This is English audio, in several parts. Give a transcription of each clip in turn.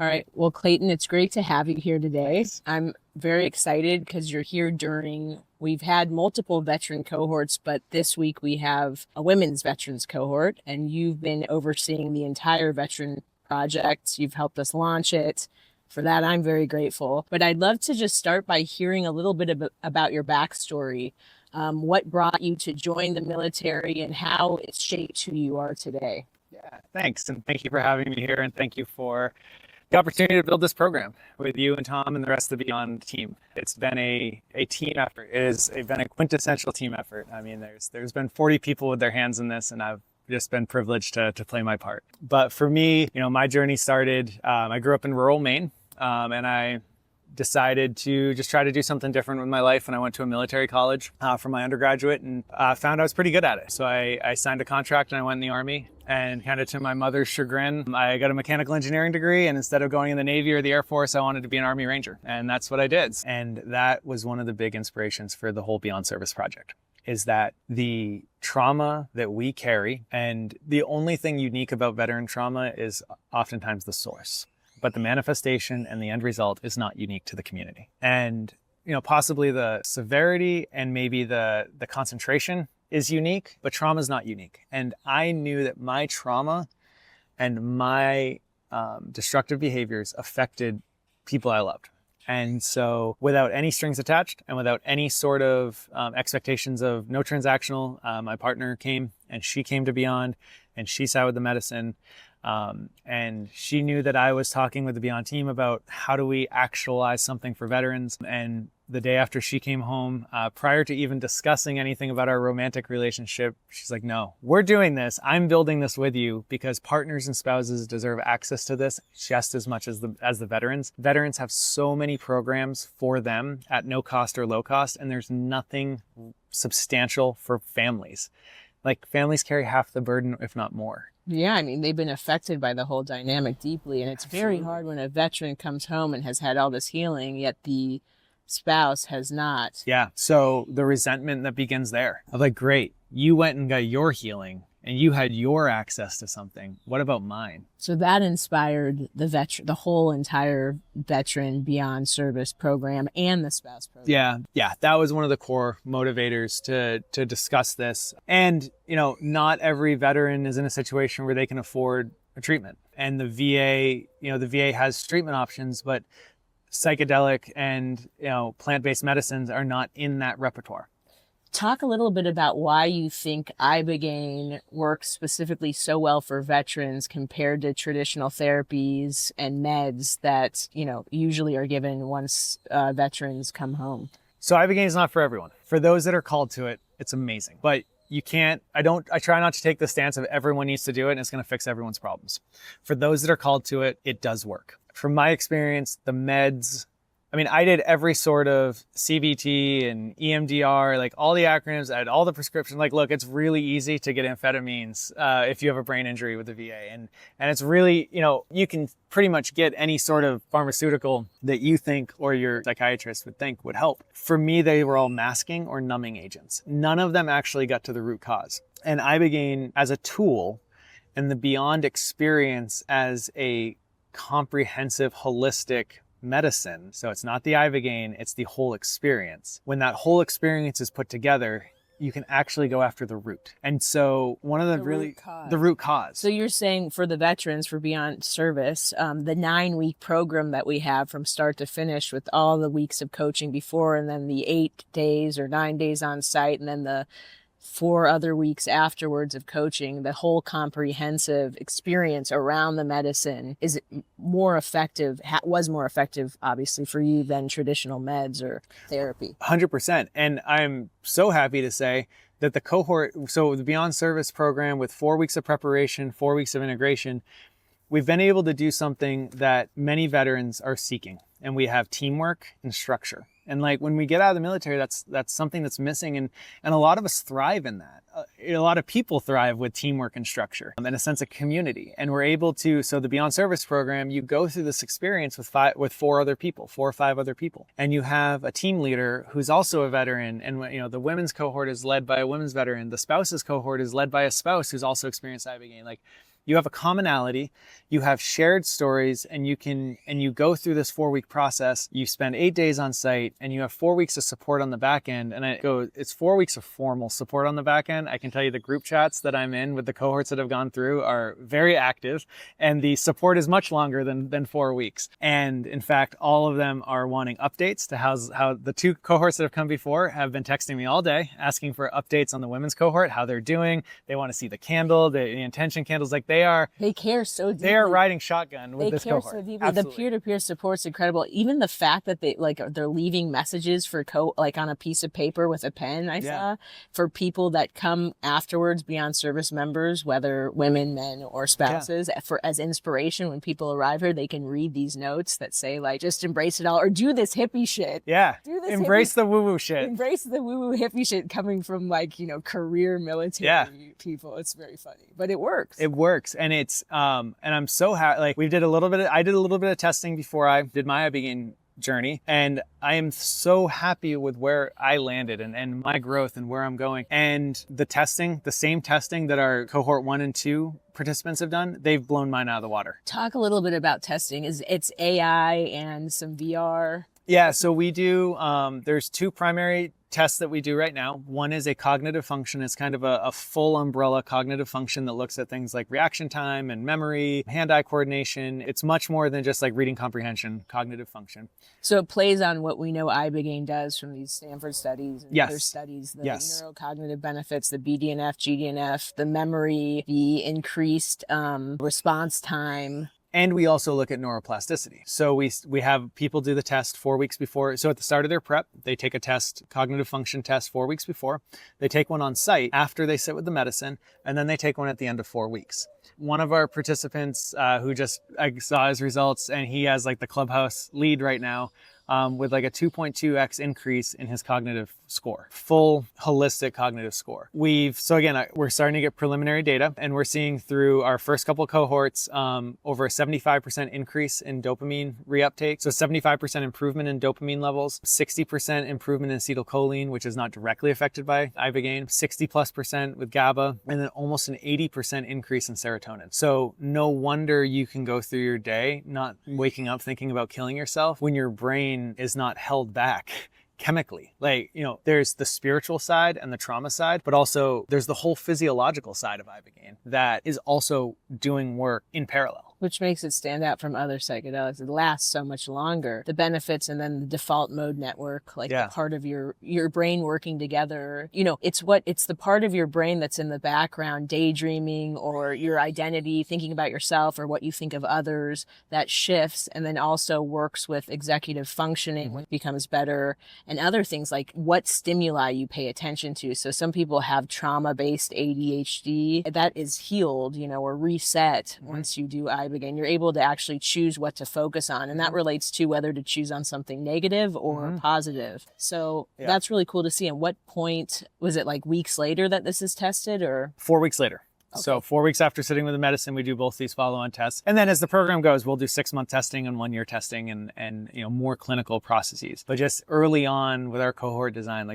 All right. Well, Clayton, it's great to have you here today. Thanks. I'm very excited because you're here we've had multiple veteran cohorts, but this week we have a women's veterans cohort, and you've been overseeing the entire veteran project. You've helped us launch it. For that, I'm very grateful. But I'd love to just start by hearing a little bit about your backstory. What brought you to join the military and how it's shaped who you are today? Yeah, thanks. And thank you for having me here. And thank you for the opportunity to build this program with you and Tom and the rest of the Beond team. It's been a team effort. It's been a quintessential team effort. I mean, there's been 40 people with their hands in this, and I've just been privileged to play my part. But for me, my journey started, I grew up in rural Maine, and I decided to just try to do something different with my life. And I went to a military college for my undergraduate and found I was pretty good at it. So I signed a contract and I went in the Army, and kind of to my mother's chagrin, I got a mechanical engineering degree. And instead of going in the Navy or the Air Force, I wanted to be an Army Ranger. And that's what I did. And that was one of the big inspirations for the whole Beond Service project, is that the trauma that we carry, and the only thing unique about veteran trauma is oftentimes the source. But the manifestation and the end result is not unique to the community. And, possibly the severity and maybe the concentration is unique, but trauma is not unique. And I knew that my trauma and my destructive behaviors affected people I loved. And so without any strings attached and without any sort of expectations of no transactional, my partner came and she came to Beond and she sat with the medicine. And she knew that I was talking with the Beond team about how do we actualize something for veterans. And the day after she came home, prior to even discussing anything about our romantic relationship, she's like, no, we're doing this. I'm building this with you because partners and spouses deserve access to this just as much as the veterans. Veterans have so many programs for them at no cost or low cost, and there's nothing substantial for families. Like, families carry half the burden, if not more. Yeah, I mean, they've been affected by the whole dynamic deeply, and it's very hard when a veteran comes home and has had all this healing, yet the spouse has not. Yeah, so the resentment that begins there of like, great, you went and got your healing and you had your access to something. What about mine? So that inspired the whole entire veteran Beond Service program and the spouse program. Yeah, that was one of the core motivators to discuss this. And, not every veteran is in a situation where they can afford a treatment. And the VA has treatment options, but psychedelic and, plant-based medicines are not in that repertoire. Talk a little bit about why you think Ibogaine works specifically so well for veterans compared to traditional therapies and meds that, usually are given once veterans come home. So Ibogaine is not for everyone. For those that are called to it, it's amazing. But you can't, I try not to take the stance of everyone needs to do it and it's going to fix everyone's problems. For those that are called to it, it does work. From my experience, the meds, I did every sort of CBT and EMDR, like all the acronyms, I had all the prescriptions. Like, look, it's really easy to get amphetamines if you have a brain injury with the VA. And it's really, you can pretty much get any sort of pharmaceutical that you think or your psychiatrist would think would help. For me, they were all masking or numbing agents. None of them actually got to the root cause. And Ibogaine as a tool and the Beond experience as a comprehensive, holistic medicine. So it's not the Ibogaine, it's the whole experience. When that whole experience is put together, you can actually go after the root. And so one of the root cause. So you're saying for the veterans, for Beond Service, the 9-week program that we have from start to finish with all the weeks of coaching before, and then the 8 days or 9 days on site, and then the 4 other weeks afterwards of coaching, the whole comprehensive experience around the medicine is more effective, was more effective, obviously, for you than traditional meds or therapy. 100%. And I'm so happy to say that the cohort, so the Beond Service program with 4 weeks of preparation, 4 weeks of integration, we've been able to do something that many veterans are seeking. And we have teamwork and structure. And like when we get out of the military, that's something that's missing. And a lot of us thrive in that. A lot of people thrive with teamwork and structure and a sense of community. And we're able to, so the Beond Service program, you go through this experience with 4 or 5 other people. And you have a team leader who's also a veteran. And the women's cohort is led by a women's veteran. The spouses cohort is led by a spouse who's also experienced Ibogaine. Like, you have a commonality, you have shared stories, and you go through this 4-week process. You spend 8 days on site, and you have 4 weeks of support on the back end. And it's 4 weeks of formal support on the back end. I can tell you the group chats that I'm in with the cohorts that have gone through are very active, and the support is much longer than 4 weeks. And in fact, all of them are wanting updates to how the 2 cohorts that have come before have been texting me all day, asking for updates on the women's cohort, how they're doing. They want to see the candle, the intention candles. Like they care so deeply. They are riding shotgun with this cohort. They care so deeply. Absolutely. The peer-to-peer support's incredible. Even the fact that they're leaving messages for on a piece of paper with a pen. I saw for people that come afterwards, Beond Service members, whether women, men, or spouses, as inspiration. When people arrive here, they can read these notes that say like, just embrace it all, or do this hippie shit. Yeah. Do this embrace the woo-woo shit. Embrace the woo-woo hippie shit coming from career military people. It's very funny, but it works. It works, and it's and I'm so happy. Like I did a little bit of testing before I did my Ibogaine journey, and I am so happy with where I landed and my growth and where I'm going. And the same testing that our cohort 1 and 2 participants have done, they've blown mine out of the water. Talk a little bit about testing. It's AI and some VR. Yeah, so we do, there's 2 primary tests that we do right now. One is a cognitive function. It's kind of a full umbrella cognitive function that looks at things like reaction time and memory, hand-eye coordination. It's much more than just like reading comprehension, cognitive function. So it plays on what we know Ibogaine does from these Stanford studies and other studies, the neurocognitive benefits, the BDNF, GDNF, the memory, the increased response time. And we also look at neuroplasticity. So we have people do the test 4 weeks before. So at the start of their prep, they take a test, cognitive function test 4 weeks before. They take one on site after they sit with the medicine, and then they take one at the end of 4 weeks. One of our participants I saw his results, and he has like the clubhouse lead right now, with like a 2.2x increase in his cognitive score, full holistic cognitive score. We're starting to get preliminary data, and we're seeing through our first couple cohorts over a 75% increase in dopamine reuptake. So 75% improvement in dopamine levels, 60% improvement in acetylcholine, which is not directly affected by Ibogaine, 60+% with GABA, and then almost an 80% increase in serotonin. So no wonder you can go through your day not waking up thinking about killing yourself when your brain is not held back chemically. There's the spiritual side and the trauma side, but also there's the whole physiological side of Ibogaine that is also doing work in parallel. Which makes it stand out from other psychedelics. It lasts so much longer. The benefits, and then the default mode network, the part of your brain working together. It's the part of your brain that's in the background, daydreaming, or your identity, thinking about yourself or what you think of others, that shifts and then also works with executive functioning, which becomes better, and other things like what stimuli you pay attention to. So some people have trauma-based ADHD that is healed, or reset once you do Ibogaine. You're able to actually choose what to focus on, and that relates to whether to choose on something negative or positive. So that's really cool to see. And what point was it, like weeks later that this is tested, or 4 weeks later? Okay. So 4 weeks after sitting with the medicine, we do both these follow-on tests. And then as the program goes, we'll do 6-month testing and 1-year testing and more clinical processes. But just early on with our cohort design,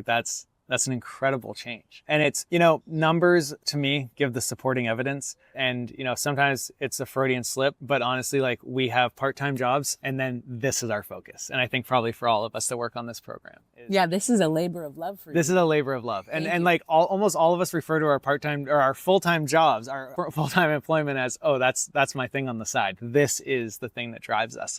that's an incredible change. And it's, numbers to me give the supporting evidence. And, sometimes it's a Freudian slip, but honestly, we have part-time jobs, and then this is our focus. And I think probably for all of us that work on this program. This is a labor of love for you. This is a labor of love. And almost all of us refer to our part-time or our full-time jobs, our full-time employment as, oh, that's my thing on the side. This is the thing that drives us.